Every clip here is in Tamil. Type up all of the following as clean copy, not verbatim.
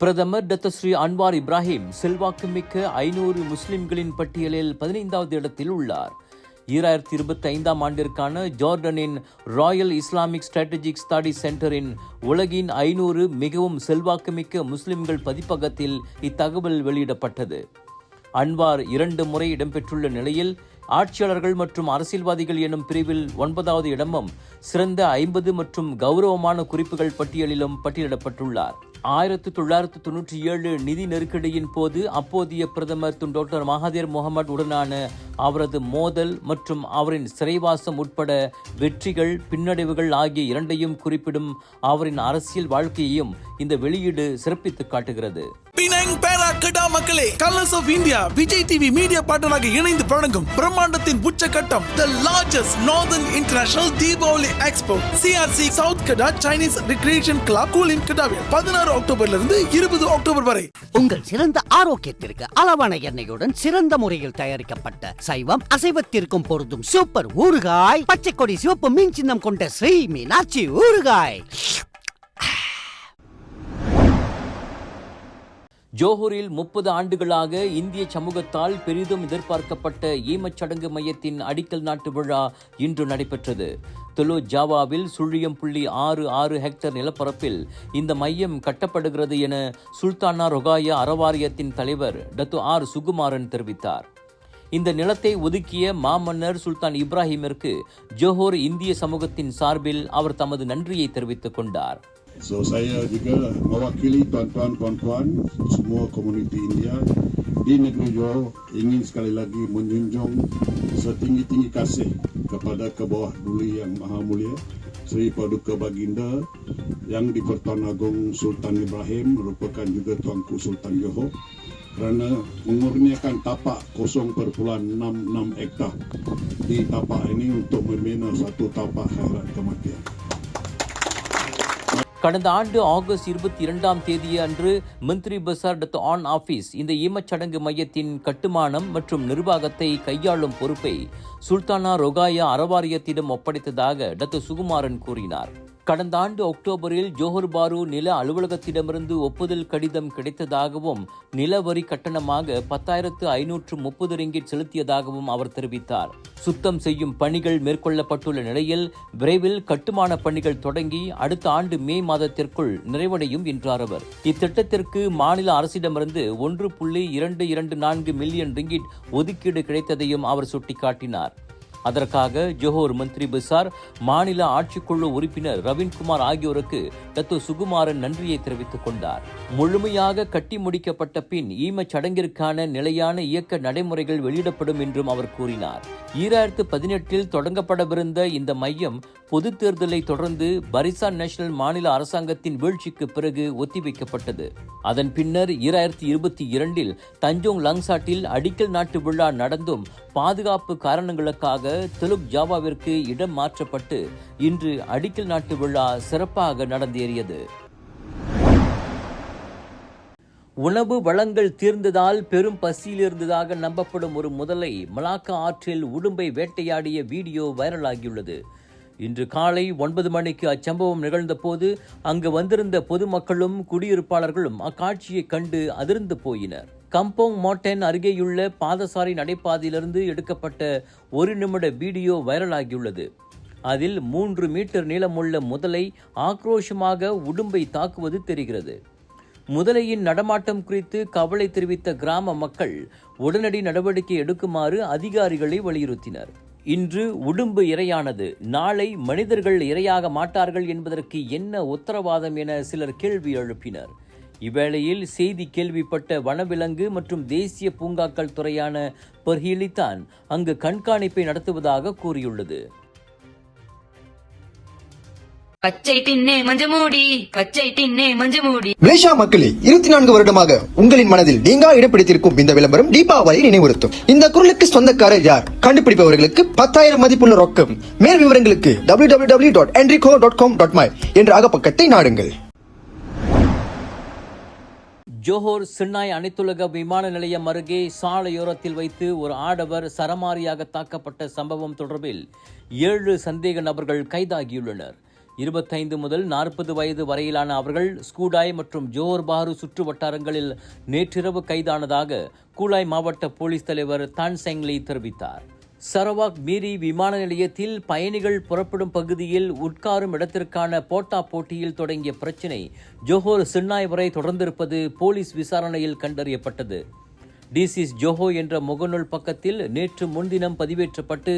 பிரதமர் டாக்டர் ஸ்ரீ அன்வார் இப்ராஹிம் செல்வாக்குமிக்க 500 முஸ்லிம்களின் பட்டியலில் 15வது இடத்தில் உள்ளார். 2025 ஆண்டிற்கான ஜோர்டனின் ராயல் இஸ்லாமிக் ஸ்ட்ராட்டஜிக் ஸ்டடி சென்டரின் உலகின் 500 மிகவும் செல்வாக்குமிக்க முஸ்லிம்கள் பதிப்பகத்தில் இத்தகவல் வெளியிடப்பட்டது. அன்வார் 2 முறை இடம்பெற்றுள்ள நிலையில் ஆட்சியாளர்கள் மற்றும் அரசியல்வாதிகள் எனும் பிரிவில் 9வது இடமும் சிறந்த 50 மற்றும் கௌரவமான குறிப்புகள் பட்டியலிலும் பட்டியலிடப்பட்டுள்ளார். 1997 நிதி நெருக்கடியின் போது அப்போதைய பிரதமர் டாக்டர் மகாதீர் முகமது உடனான அவரது மோதல் மற்றும் அவரின் சிறைவாசம் உட்பட வெற்றிகள் பின்னடைவுகள் ஆகிய இரண்டையும் குறிப்பிடும் அவரின் அரசியல் வாழ்க்கையையும் இந்த வெளியீடு சிறப்பித்து காட்டுகிறது. பினாங் பேரா கடா மக்களே, colors of India Vijay TV media பார்ட்னராக இணைந்து வழங்கும் பிரம்மாண்டத்தின் உச்சகட்டம் the largest northern international Deepavali expo CRC south Kedah Chinese recreation club Kulim கடாவில் 16 அக்டோபர்ல இருந்து 20 அக்டோபர் வரை. உங்கள் சிறந்த ஆரோக்கியத்திற்கு அளவான எண்ணெயுடன் சிறந்த முறையில் தயாரிக்கப்பட்ட சைவம் அசைவத்திற்கும் பொருந்தும் சூப்பர் ஊறுகாய், பச்சை கொடி சிவப்பு மீன் சின்னம் கொண்ட ஸ்ரீ மீனாட்சி ஊறுகாய். ஜோஹூரில் 30 ஆண்டுகளாக இந்திய சமூகத்தால் பெரிதும் எதிர்பார்க்கப்பட்ட ஈமச்சடங்கு மையத்தின் அடிக்கல் நாட்டு விழா இன்று நடைபெற்றது. தொலு ஜாவாவில் 0.66 ஹெக்டேர் நிலப்பரப்பில் இந்த மையம் கட்டப்படுகிறது என சுல்தானா ரொகாயா அறவாரியத்தின் தலைவர் டத்து ஆர் சுகுமாரன் தெரிவித்தார். இந்த நிலத்தை ஒதுக்கிய மாமன்னர் சுல்தான் இப்ராஹிமிற்கு ஜோஹூர் இந்திய சமூகத்தின் சார்பில் அவர் தமது நன்றியை தெரிவித்துக் கொண்டார். So saya juga mewakili tuan-tuan puan-puan semua komuniti India di negeri Johor ingin sekali lagi menjunjung setinggi-tinggi kasih kepada Kebawah Duli yang Maha Mulia Seri Paduka Baginda yang di-Pertuan Agong Sultan Ibrahim merupakan juga Tuanku Sultan Johor kerana mengurniakan tapak 0.66 hektar di tapak ini untuk membina satu tapak khairat kematian. கடந்த ஆண்டு ஆகஸ்ட் 22ஆம் தேதி அன்று மந்திரி பசார் டாக்டர் ஆன் ஆபீஸ் இந்த ஈமச்சடங்கு மையத்தின் கட்டுமானம் மற்றும் நிர்வாகத்தை கையாளும் பொறுப்பை சுல்தானா ரொகாயா அறவாரியத்திடம் ஒப்படைத்ததாக டாக்டர் சுகுமாரன் கூறினார். கடந்த ஆண்டு அக்டோபரில் ஜோஹர் பாரு நில அலுவலகத்திடமிருந்து ஒப்புதல் கடிதம் கிடைத்ததாகவும் நில வரி கட்டணமாக 10,530 ரிங்கிட் செலுத்தியதாகவும் அவர் தெரிவித்தார். சுத்தம் செய்யும் பணிகள் மேற்கொள்ளப்பட்டுள்ள நிலையில் விரைவில் கட்டுமான பணிகள் தொடங்கி அடுத்த ஆண்டு மே மாதத்திற்குள் நிறைவடையும் என்றார் அவர். இத்திட்டத்திற்கு மாநில அரசிடமிருந்து 1.224 மில்லியன் ரிங்கிட் ஒதுக்கீடு கிடைத்ததையும் அவர் சுட்டிக்காட்டினார். அதற்காக ஜோஹர் மந்திரி பசார் மாநில ஆட்சிக்குழு உறுப்பினர் ரவீன்குமார் ஆகியோருக்கு டத்து சுகுமாரன் நன்றியை தெரிவித்துக் கொண்டார். முழுமையாக கட்டி முடிக்கப்பட்ட பின் ஈமச்சடங்கிற்கான நிலையான இயக்க நடைமுறைகள் வெளியிடப்படும் என்றும் அவர் கூறினார். 2018 தொடங்கப்படவிருந்த இந்த மையம் பொது தேர்தலை தொடர்ந்து பரிசான் நேஷனல் மாநில அரசாங்கத்தின் வீழ்ச்சிக்கு பிறகு ஒத்திவைக்கப்பட்டது. அதன் பின்னர் 2022 தஞ்சோங் லங்சாட்டில் அடிக்கல் நாட்டு விழா நடந்தும் பாதுகாப்பு காரணங்களுக்காக தெலுக் ஜாவாவிற்கு இடம் மாற்றப்பட்டு இன்று அடிக்கல் நாட்டு விழா சிறப்பாக நடந்தேறியது. உணவு வளங்கள் தீர்ந்ததால் பெரும் பசியில் இருந்ததாக நம்பப்படும் ஒரு முதலை மலாக்கா ஆற்றில் உடும்பை வேட்டையாடிய வீடியோ வைரலாகியுள்ளது. இன்று காலை 9 மணிக்கு அச்சம்பவம் நிகழ்ந்த போது அங்கு வந்திருந்த பொதுமக்களும் குடியிருப்பாளர்களும் அக்காட்சியை கண்டு அதிர்ந்து போயினர். கம்போங் மோட்டன் அருகேயுள்ள பாதசாரி நடைபாதையிலிருந்து எடுக்கப்பட்ட 1 நிமிட வீடியோ வைரலாகியுள்ளது. அதில் 3 மீட்டர் நீளமுள்ள முதலை ஆக்ரோஷமாக உடும்பை தாக்குவது தெரிகிறது. முதலையின் நடமாட்டம் குறித்து கவலை தெரிவித்த கிராம மக்கள் உடனடி நடவடிக்கை எடுக்குமாறு அதிகாரிகளை வலியுறுத்தினர். இன்று உடும்பு இரையானது, நாளை மனிதர்கள் இரையாக மாட்டார்கள் என்பதற்கு என்ன உத்தரவாதம் என சிலர் கேள்வி எழுப்பினர். இவ்வேளையில் செய்தி கேள்விப்பட்ட வனவிலங்கு மற்றும் தேசிய பூங்காக்கள் துறையான பர்ஹிலிதான் அங்கு கண்காணிப்பை நடத்துவதாக கூறியுள்ளது. மலேசியா மக்களே, 24 வருடமாக உங்களின் மனதில் நீங்கா இடம் பிடித்திருக்கும் இந்த விளம்பரம் தீபாவளி நினைவுறுத்தும். இந்த குரலுக்கு சொந்தக்காரர் யார்? கண்டுபிடிப்பவர்களுக்கு 10,000 மதிப்புள்ள ரொக்கம். மேல் விவரங்களுக்கு www.enrico.com.my என்ற அகப்பக்கத்தை நாடுங்கள். ஜோஹர் சின்னாய் அனைத்துலக விமான நிலையம் அருகே சாலையோரத்தில் வைத்து ஒரு ஆடவர் சரமாரியாக தாக்கப்பட்ட சம்பவம் தொடர்பில் 7 சந்தேக நபர்கள் கைதாகியுள்ளனர். 25 முதல் 40 வயது வரையிலான அவர்கள் ஸ்கூடாய் மற்றும் ஜோஹர் பாரு சுற்று வட்டாரங்களில் நேற்றிரவு கைதானதாக கூலாய் மாவட்ட போலீஸ் தலைவர் தான் செங்லி தெரிவித்தார். சரவாக் மீரி விமான நிலையத்தில் பயணிகள் புறப்படும் பகுதியில் உட்காரும் இடத்திற்கான போட்டா போட்டியில் தொடங்கிய பிரச்சினை ஜோஹர் சின்னாய் வரை தொடர்ந்திருப்பது போலீஸ் விசாரணையில் கண்டறியப்பட்டது. டிசிஸ் ஜோஹோ என்ற முகநூல் பக்கத்தில் நேற்று முன்தினம் பதிவேற்றப்பட்டு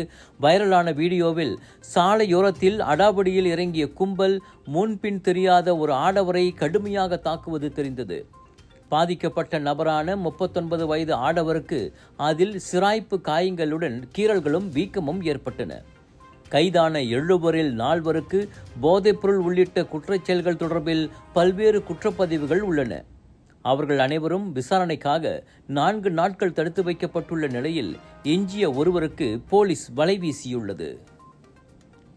வைரலான வீடியோவில் சாலையோரத்தில் அடாவடியில் இறங்கிய கும்பல் முன்பின் தெரியாத ஒரு ஆடவரை கடுமையாக தாக்குவது தெரிந்தது. பாதிக்கப்பட்ட நபரான 39 வயது ஆடவருக்கு அதில் சிராய்ப்பு காயங்களுடன் கீறல்களும் வீக்கமும் ஏற்பட்டன. கைதான 7 4 போதைப்பொருள் உள்ளிட்ட குற்றச்செயல்கள் தொடர்பில் பல்வேறு குற்றப்பதிவுகள் உள்ளன. அவர்கள் அனைவரும் விசாரணைக்காக 4 நாட்கள் தடுத்து வைக்கப்பட்டுள்ள நிலையில் எஞ்சிய ஒருவருக்கு போலீஸ் வலை வீசியுள்ளது.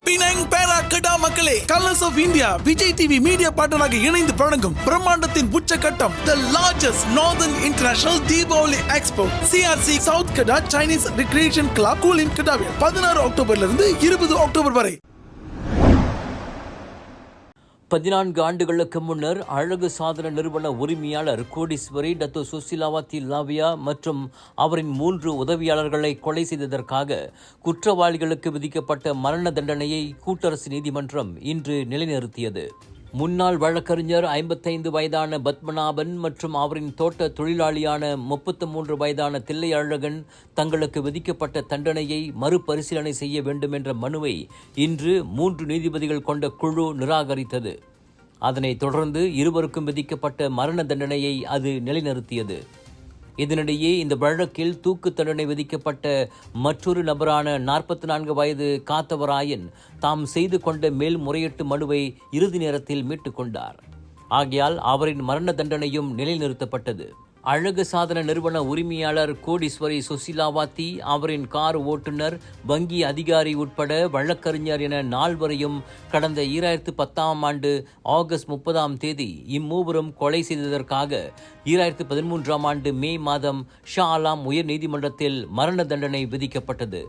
பினாங் பேரா கடா மக்களே, colors of India Vijay TV media பார்ட்னராக இணைந்து வழங்கும் பிரம்மாண்டத்தின் உச்சகட்டம் the largest northern international Deepavali expo CRC south Kedah Chinese recreation club Kulim கடாவில் 16 அக்டோபரிலிருந்து 20 அக்டோபர் வரை. 14 ஆண்டுகளுக்கு முன்னர் அழகு சாதன நிறுவன உரிமையாளர் கோடீஸ்வரி டத்தோ சுசிலாவதி லாவியா மற்றும் அவரின் 3 உதவியாளர்களை கொலை செய்ததற்காக குற்றவாளிகளுக்கு விதிக்கப்பட்ட மரண தண்டனையை கூட்டரசு நீதிமன்றம் இன்று நிலைநிறுத்தியது. முன்னாள் வழக்கறிஞர் 55 வயதான பத்மநாபன் மற்றும் அவரின் தோட்ட தொழிலாளியான 33 வயதான தில்லை அழகன் தங்களுக்கு விதிக்கப்பட்ட தண்டனையை மறுபரிசீலனை செய்ய வேண்டும் என்ற மனுவை இன்று 3 நீதிபதிகள் கொண்ட குழு நிராகரித்தது. அதனைத் தொடர்ந்து இருவருக்கும் விதிக்கப்பட்ட மரண தண்டனையை அது நிலைநிறுத்தியது. இதனிடையே இந்த வழக்கில் தூக்கு தண்டனை விதிக்கப்பட்ட மற்றொரு நபரான 44 வயது காத்தவராயன் தாம் செய்து கொண்ட மேல்முறையீட்டு மனுவை இறுதி நேரத்தில் மீட்டுக் கொண்டார். ஆகையால் அவரின் மரண தண்டனையும் நிலைநிறுத்தப்பட்டது. அழகு சாதன நிறுவன உரிமையாளர் கோடீஸ்வரி சுசிலாவதி, அவரின் கார் ஓட்டுநர், வங்கி அதிகாரி உட்பட வழக்கறிஞர் என 4 கடந்த 2010ஆம் ஆண்டு ஆகஸ்ட் 30ஆம் தேதி இம்மூவரும் கொலை செய்ததற்காக 2013ஆம் ஆண்டு மே மாதம் ஷா ஆலம் உயர் நீதிமன்றத்தில் மரண தண்டனை விதிக்கப்பட்டது.